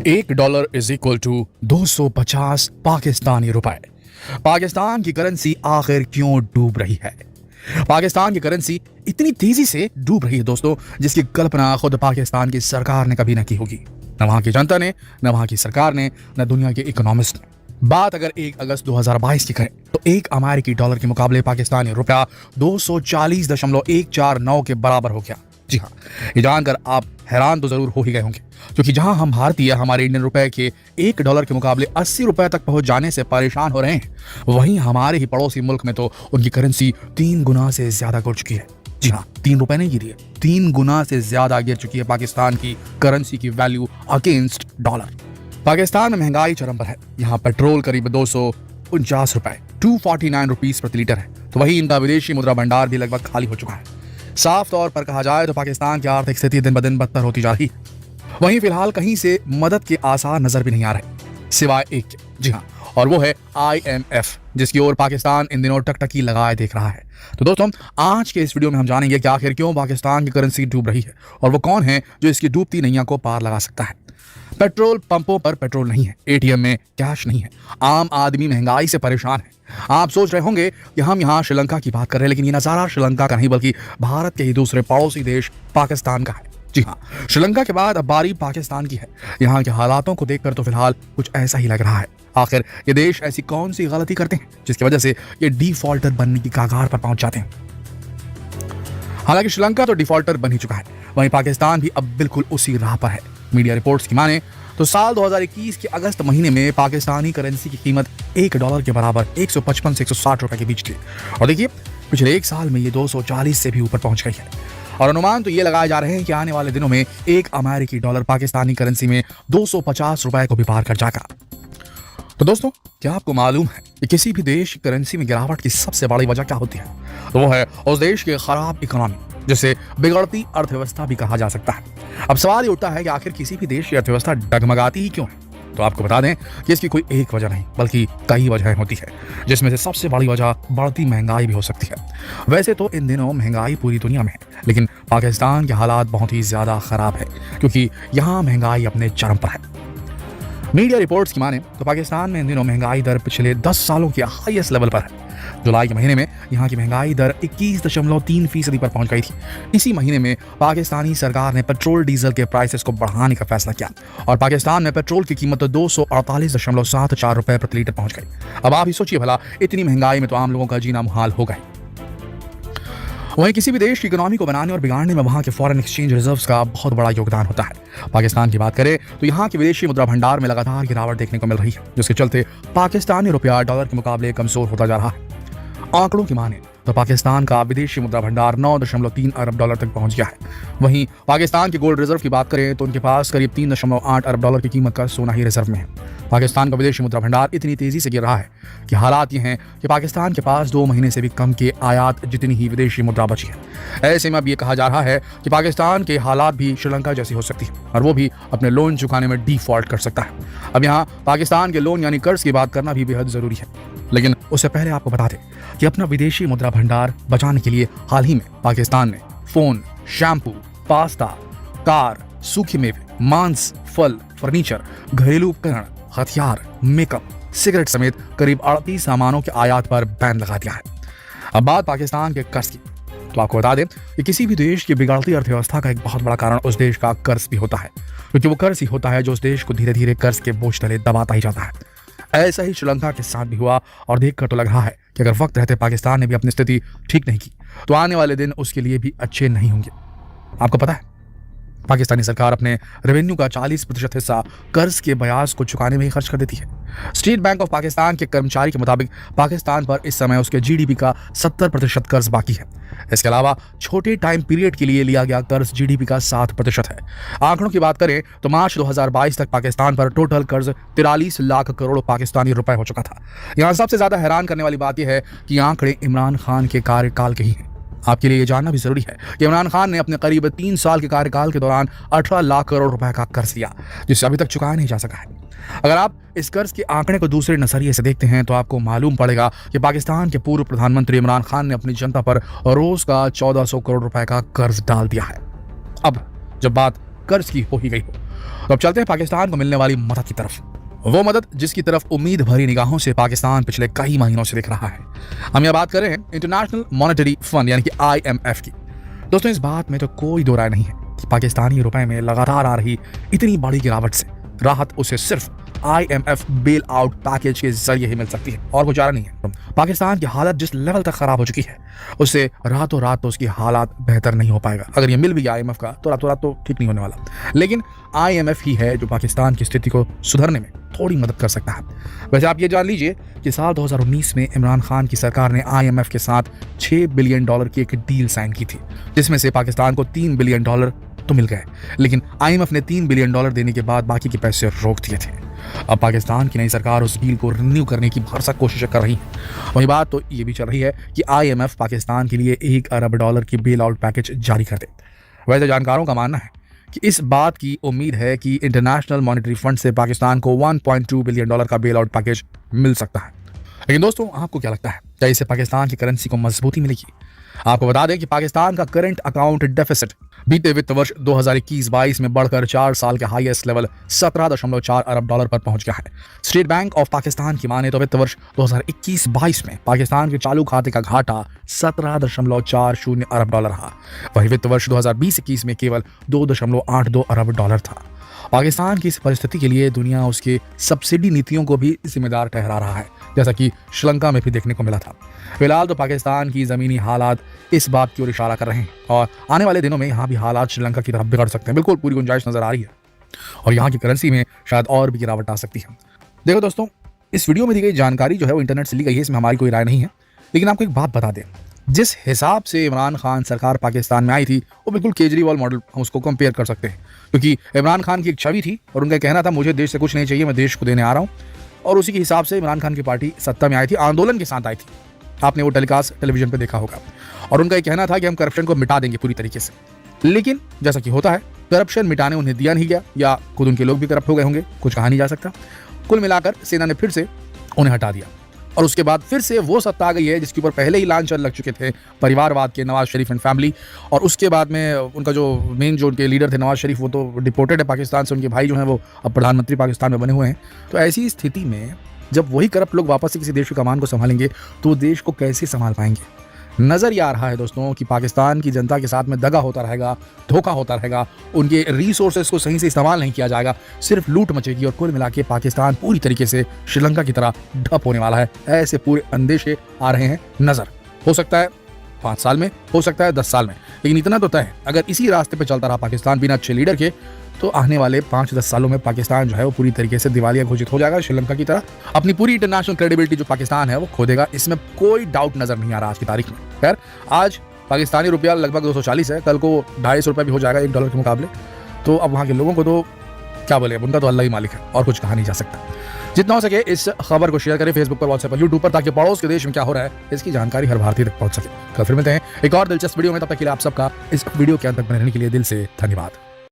$1 is equal to 250 Pakistani रुपए। पाकिस्तान की currency आखिर क्यों डूब रही है? पाकिस्तान की करेंसी इतनी तेजी से डूब रही है दोस्तों, जिसकी कल्पना खुद पाकिस्तान की सरकार ने कभी न की होगी। न वहां की जनता ने, न वहां की सरकार ने, न दुनिया के इकोनॉमिस्ट ने। बात अगर 1 अगस्त 2022 की करें तो एक अमेरिकी डॉलर के मुकाबले पाकिस्तानी रुपया 240.149 के बराबर हो गया। जी हाँ, ये जानकर आप हैरान तो जरूर हो ही गए होंगे, क्योंकि जहां हम भारतीय हमारे इंडियन रुपए के $1 के मुकाबले 80 रुपए तक पहुंच जाने से परेशान हो रहे हैं, वहीं हमारे ही पड़ोसी मुल्क में तो उनकी करेंसी 3 गुना से ज्यादा गिर चुकी है। जी हाँ, 3 रुपए नहीं गिरी है, 3 गुना से ज्यादा गिर चुकी है पाकिस्तान की करेंसी की वैल्यू अगेंस्ट डॉलर। पाकिस्तान में महंगाई चरम पर है। यहाँ पेट्रोल करीब 249 रुपए 249 रुपीज प्रति लीटर है, तो वही इनका विदेशी मुद्रा भंडार भी लगभग खाली हो चुका है। साफ तौर पर कहा जाए तो पाकिस्तान की आर्थिक स्थिति दिन ब दिन बदतर होती जा रही है। वहीं फिलहाल कहीं से मदद के आसार नजर भी नहीं आ रहे, सिवाय एक के। जी हाँ, और वो है IMF, जिसकी ओर पाकिस्तान इन दिनों टकटकी लगाए देख रहा है। तो दोस्तों, आज के इस वीडियो में हम जानेंगे कि आखिर क्यों पाकिस्तान की करेंसी डूब रही है और वो कौन है जो इसकी डूबती नैया को पार लगा सकता है। पेट्रोल पंपों पर पेट्रोल नहीं है, ATM में कैश नहीं है, आम आदमी महंगाई से परेशान है। आप सोच रहे होंगे कि हम यहाँ श्रीलंका की बात कर रहे हैं, लेकिन ये नजारा श्रीलंका का नहीं बल्कि भारत के ही दूसरे पड़ोसी देश पाकिस्तान का है। जी हाँ, श्रीलंका के बाद अब बारी पाकिस्तान की है। यहाँ के हालातों को देखकर तो फिलहाल कुछ ऐसा ही लग रहा है। आखिर ये देश ऐसी कौन सी गलती करते हैं जिसकी वजह से ये डिफॉल्टर बनने की कगार पर पहुंच जाते हैं? हालांकि श्रीलंका तो डिफॉल्टर बन ही चुका है, वहीं पाकिस्तान भी अब बिल्कुल उसी राह पर है। मीडिया रिपोर्ट्स की माने तो साल 2021 के अगस्त महीने में पाकिस्तानी करेंसी की कीमत $1 के बराबर 155 से 160 रुपए के बीच थी, और देखिए पिछले एक साल में ये 240 से भी ऊपर पहुंच गई है। और अनुमान तो ये लगाए जा रहे हैं कि आने वाले दिनों में एक अमेरिकी डॉलर पाकिस्तानी करेंसी में 250 रुपए को भी पार कर जाएगा। तो दोस्तों, क्या आपको मालूम है कि किसी भी देश की करेंसी में गिरावट की सबसे बड़ी वजह क्या होती है? तो वो है उस देश की खराब इकोनॉमी, जिसे बिगड़ती अर्थव्यवस्था भी कहा जा सकता है। अब सवाल ये उठता है कि आखिर किसी भी देश की अर्थव्यवस्था डगमगाती ही क्यों है? तो आपको बता दें कि इसकी कोई एक वजह नहीं बल्कि कई वजहें होती है, जिसमें से सबसे बड़ी वजह बढ़ती महंगाई भी हो सकती है। वैसे तो इन दिनों महंगाई पूरी दुनिया में है, लेकिन पाकिस्तान के हालात बहुत ही ज्यादा खराब है, क्योंकि यहाँ महंगाई अपने चरम पर है। मीडिया रिपोर्ट्स की माने तो पाकिस्तान में इन दिनों महंगाई दर पिछले 10 सालों के हाईएस्ट लेवल पर है। जुलाई के महीने में यहाँ की महंगाई दर 21.3% पर पहुंच गई थी। इसी महीने में पाकिस्तानी सरकार ने पेट्रोल डीजल के प्राइसेस को बढ़ाने का फैसला किया और पाकिस्तान में पेट्रोल की कीमत 248.74 रुपए प्रति लीटर पहुंच गई। अब आप ही सोचिए भला, इतनी महंगाई में तो आम लोगों का जीना मुहाल हो गया। वहीं किसी भी देश की इकोनॉमी को बनाने और बिगाड़ने में वहां के फॉरेन एक्सचेंज रिजर्व्स का बहुत बड़ा योगदान होता है। पाकिस्तान की बात करें तो यहाँ के विदेशी मुद्रा भंडार में लगातार गिरावट देखने को मिल रही है, जिसके चलते पाकिस्तानी रुपया डॉलर के मुकाबले कमजोर होता जा रहा है। आंकड़ों की माने तो पाकिस्तान का विदेशी मुद्रा भंडार 9.3 अरब डॉलर तक पहुंच गया है। वहीं पाकिस्तान के गोल्ड रिजर्व की बात करें तो उनके पास करीब 3.8 अरब डॉलर की कीमत का सोना ही रिजर्व में है। पाकिस्तान का विदेशी मुद्रा भंडार इतनी तेजी से गिर रहा है कि हालात ये हैं कि पाकिस्तान के पास 2 महीने से भी कम के आयात जितनी ही विदेशी मुद्रा बची है। ऐसे में अब ये कहा जा रहा है कि पाकिस्तान के हालात भी श्रीलंका जैसी हो सकती है, और वो भी अपने लोन चुकाने में डिफॉल्ट कर सकता है। अब यहाँ पाकिस्तान के लोन यानी कर्ज की बात करना भी बेहद जरूरी है, लेकिन उससे पहले आपको बता दें कि अपना विदेशी मुद्रा भंडार बचाने के लिए हाल ही में पाकिस्तान ने फोन, शैम्पू, पास्ता, कार, सूखे मेवे, मांस, फल, फर्नीचर, घरेलू उपकरण, हथियार, मेकअप, सिगरेट समेत करीब 38 सामानों के आयात पर बैन लगा दिया है। अब बात पाकिस्तान के कर्ज की, तो आपको बता दें कि किसी भी देश की बिगड़ती अर्थव्यवस्था का एक बहुत बड़ा कारण उस देश का कर्ज भी होता है, क्योंकि वो कर्ज ही होता है जो उस देश को धीरे धीरे कर्ज के बोझ तले दबाता ही जाता है। ऐसा ही श्रीलंका के साथ भी हुआ, और देखकर तो लग रहा है कि अगर वक्त रहते पाकिस्तान ने भी अपनी स्थिति ठीक नहीं की तो आने वाले दिन उसके लिए भी अच्छे नहीं होंगे। आपको पता है, पाकिस्तानी सरकार अपने रेवेन्यू का 40% हिस्सा कर्ज के ब्याज को चुकाने में ही खर्च कर देती है। स्टेट बैंक ऑफ पाकिस्तान के कर्मचारी के मुताबिक पाकिस्तान पर इस समय उसके GDP का 70% कर्ज बाकी है। इसके अलावा छोटे टाइम पीरियड के लिए लिया गया कर्ज GDP का 7% है। आंकड़ों की बात करें तो मार्च 2022 तक पाकिस्तान पर टोटल कर्ज 43 लाख करोड़ पाकिस्तानी रुपए हो चुका था। यहाँ सबसे ज्यादा हैरान करने वाली बात यह है कि आंकड़े इमरान खान के कार्यकाल के ही हैं। आपके लिए ये जानना भी जरूरी है कि इमरान खान ने अपने करीब 3 साल के कार्यकाल के दौरान 18 लाख करोड़ रुपए का कर्ज लिया, जिसे अभी तक चुकाया नहीं जा सका है। अगर आप इस कर्ज के आंकड़े को दूसरे नजरिए से देखते हैं तो आपको मालूम पड़ेगा कि पाकिस्तान के पूर्व प्रधानमंत्री इमरान खान ने अपनी जनता पर रोज का 1400 करोड़ रुपए का कर्ज डाल दिया है। अब जब बात कर्ज की हो ही गई हो तो अब चलते हैं पाकिस्तान को मिलने वाली मदद की तरफ, वो मदद जिसकी तरफ उम्मीद भरी निगाहों से पाकिस्तान पिछले कई महीनों से देख रहा है। हम यह बात कर रहे हैं इंटरनेशनल मॉनेटरी फंड यानी कि IMF की। दोस्तों, इस बात में तो कोई दो राय नहीं है कि पाकिस्तानी रुपए में लगातार आ रही इतनी बड़ी गिरावट से राहत उसे सिर्फ IMF बेल आउट पैकेज के जरिए ही मिल सकती है और कोई चारा नहीं है। पाकिस्तान की हालत जिस लेवल तक खराब हो चुकी है उससे रातों रात तो उसकी हालात बेहतर नहीं हो पाएगा। अगर ये मिल भी गया IMF का तो रातों रात तो ठीक नहीं होने वाला, लेकिन IMF ही है जो पाकिस्तान की स्थिति को सुधरने में थोड़ी मदद कर सकता है। वैसे आप ये जान लीजिए कि साल 2019 में इमरान खान की सरकार ने IMF के साथ $6 बिलियन की एक डील साइन की थी, जिसमें से पाकिस्तान को $3 बिलियन तो मिल गए, लेकिन IMF ने $3 बिलियन देने के बाद बाकी के पैसे रोक दिए थे। अब पाकिस्तान की नई सरकार उस डील को रिन्यू करने की भरसक कोशिश कर रही है। वही बात तो ये भी चल रही है कि IMF पाकिस्तान के लिए $1 अरब की बेल आउट पैकेज जारी कर दे। वैसे जानकारों का मानना है कि इस बात की उम्मीद है कि इंटरनेशनल मॉनेटरी फंड से पाकिस्तान को $1.2 बिलियन का बेल आउट पैकेज मिल सकता है। लेकिन दोस्तों, आपको क्या लगता है, क्या इससे पाकिस्तान की करेंसी को मजबूती मिलेगी? आपको बता दें कि पाकिस्तान का करंट अकाउंट डेफिसिट बीते वित्त वर्ष 2021-22 में बढ़कर 4 साल के हाईएस्ट लेवल $17.4 अरब पर पहुंच गया है। स्टेट बैंक ऑफ पाकिस्तान की माने तो वित्त वर्ष 2021-22 में पाकिस्तान के चालू खाते का घाटा $17.40 अरब रहा। वहीं वित्त वर्ष 2020-21 में केवल $2.82 अरब था। पाकिस्तान की इस परिस्थिति के लिए दुनिया उसके सब्सिडी नीतियों को भी जिम्मेदार ठहरा रहा है, जैसा कि श्रीलंका में भी देखने को मिला था। फिलहाल तो पाकिस्तान की ज़मीनी हालात इस बात की ओर इशारा कर रहे हैं और आने वाले दिनों में यहाँ भी हालात श्रीलंका की तरफ बिगड़ सकते हैं। बिल्कुल पूरी गुंजाइश नजर आ रही है और यहाँ की करेंसी में शायद और भी गिरावट आ सकती है। देखो दोस्तों, इस वीडियो में दी गई जानकारी जो है वो इंटरनेट से ली गई है, इसमें हमारी कोई राय नहीं है। लेकिन आपको एक बात बता दें, जिस हिसाब से इमरान खान सरकार पाकिस्तान में आई थी वो बिल्कुल केजरीवाल मॉडल हम उसको कंपेयर कर सकते हैं, क्योंकि इमरान खान की एक छवि थी और उनका कहना था मुझे देश से कुछ नहीं चाहिए, मैं देश को देने आ रहा हूँ। और उसी के हिसाब से इमरान खान की पार्टी सत्ता में आई थी, आंदोलन के साथ आई थी। आपने वो टेलीकास्ट टेलीविजन पर देखा होगा और उनका ये कहना था कि हम करप्शन को मिटा देंगे पूरी तरीके से। लेकिन जैसा कि होता है, करप्शन मिटाने उन्हें दिया नहीं गया या खुद उनके लोग भी करप्ट हो गए होंगे, कुछ कहा नहीं जा सकता। कुल मिलाकर सेना ने फिर से उन्हें हटा दिया और उसके बाद फिर से वो सत्ता आ गई है जिसके ऊपर पहले ही लांछन लग चुके थे परिवारवाद के, नवाज शरीफ एंड फैमिली। और उसके बाद में उनका जो मेन जो उनके लीडर थे नवाज शरीफ, वो तो डिपोर्टेड है पाकिस्तान से, उनके भाई जो हैं वो अब प्रधानमंत्री पाकिस्तान में बने हुए हैं। तो ऐसी स्थिति में जब वही करप्ट लोग वापस से किसी देश की कमान को संभालेंगे तो देश को कैसे संभाल पाएंगे? नजर ये आ रहा है दोस्तों कि पाकिस्तान की जनता के साथ में दगा होता रहेगा, धोखा होता रहेगा, उनके रिसोर्सेज को सही से इस्तेमाल नहीं किया जाएगा, सिर्फ लूट मचेगी और कुल मिला के पाकिस्तान पूरी तरीके से श्रीलंका की तरह ढप होने वाला है। ऐसे पूरे अंदेशे आ रहे हैं नजर। हो सकता है 5 साल में, हो सकता है 10 साल में, लेकिन इतना तो तय है, अगर इसी रास्ते पर चलता रहा पाकिस्तान बिना अच्छे लीडर के, तो आने वाले 5-10 सालों में पाकिस्तान जो है वो पूरी तरीके से दिवालिया घोषित हो जाएगा, श्रीलंका की तरह अपनी पूरी इंटरनेशनल क्रेडिबिलिटी जो पाकिस्तान है वो खो देगा। इसमें कोई डाउट नजर नहीं आ रहा आज की तारीख में। खैर, आज पाकिस्तानी रुपया लगभग 240 है, कल को 250 रुपये भी हो जाएगा $1 के मुकाबले। तो अब वहाँ के लोगों को तो क्या बोले, उनका तो अल्लाह ही मालिक है और कुछ कहा नहीं जा सकता। जितना हो सके इस खबर को शेयर करें फेसबुक पर, व्हाट्सएप पर, यूट्यूब पर, ताकि पड़ोस के देश में क्या हो रहा है इसकी जानकारी हर भारतीय तक पहुंच सके। कल फिर मिलते हैं एक और दिलचस्प वीडियो में, तब तक के लिए आप सबका इस वीडियो के अंत तक बने रहने के लिए दिल से धन्यवाद।